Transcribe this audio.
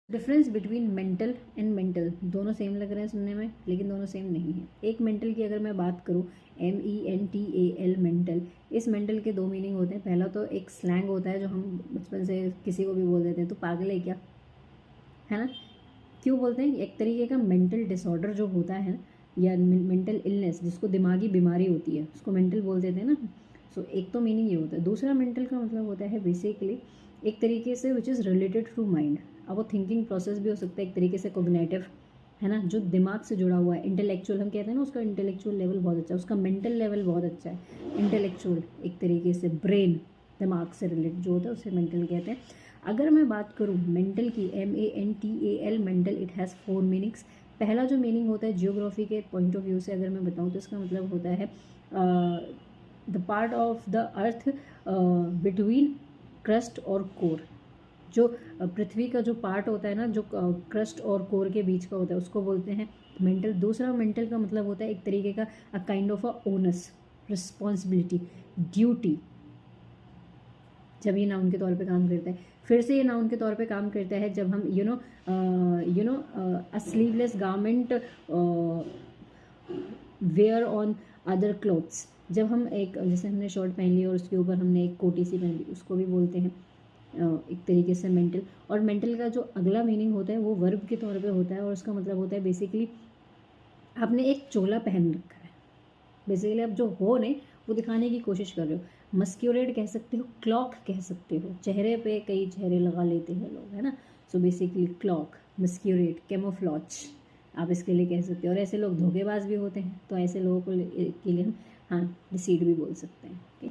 Difference between mental and mental, दोनों same लग रहे हैं सुनने में, लेकिन दोनों सेम नहीं है। एक मेंटल की अगर मैं बात करूँ, MENTAL मेंटल, इस मेंटल के दो मीनिंग होते हैं। पहला तो एक स्लैंग होता है जो हम बचपन से किसी को भी बोल देते हैं, तो पागल है क्या, है ना। क्यों बोलते हैं? एक तरीके का मेंटल डिसऑर्डर जो होता है या मेंटल इलनेस, जिसको दिमागी बीमारी होती है, उसको मेंटल बोल देते हैं ना। सो एक तो मीनिंग ये होता है। दूसरा मेंटल का मतलब होता है बेसिकली एक तरीके से which is related to mind. अब वो थिंकिंग प्रोसेस भी हो सकता है एक तरीके से कोग्नेटिव, है ना, जो दिमाग से जुड़ा हुआ है। इंटेलेक्चुअल हम कहते हैं ना, उसका इंटेलेक्चुअल लेवल बहुत अच्छा है, उसका मेंटल लेवल बहुत अच्छा है। इंटेलेक्चुअल एक तरीके से ब्रेन, दिमाग से रिलेटेड जो होता है उसे मेंटल कहते हैं। अगर मैं बात करूँ मेंटल की, MENTAL mental, it has 4 meanings. पहला जो मीनिंग होता है जियोग्राफी के पॉइंट ऑफ व्यू से अगर मैं बताऊँ तो इसका मतलब होता है the part of the earth between crust और कोर। जो पृथ्वी का जो पार्ट होता है ना, जो क्रस्ट और कोर के बीच का होता है, उसको बोलते हैं मेंटल। दूसरा मेंटल का मतलब होता है एक तरीके का a kind of a onus, responsibility, duty, जब ये नाउन के तौर पे काम करता है। फिर से ये नाउन के तौर पे काम करता है जब हम a sleeveless garment wear on other clothes. जब हम एक, जैसे हमने शर्ट पहन ली और उसके ऊपर हमने एक कोटी सी पहन ली, उसको भी बोलते हैं एक तरीके से मेंटल। और मेंटल का जो अगला मीनिंग होता है वो वर्ब के तौर पे होता है, और उसका मतलब होता है बेसिकली आपने एक चोला पहन रखा है, बेसिकली आप जो हो ने वो दिखाने की कोशिश कर रहे हो। मस्क्यूलेट कह सकते हो, क्लॉक कह सकते हो, चेहरे पे कई चेहरे लगा लेते हैं लोग, है ना। सो बेसिकली क्लॉक, मस्क्यूलेट, कैमोफ्लॉज आप इसके लिए कह सकते हो। और ऐसे लोग धोखेबाज भी होते हैं, तो ऐसे लोगों को के लिए हम हाँ डिसीड भी बोल सकते हैं। ओके।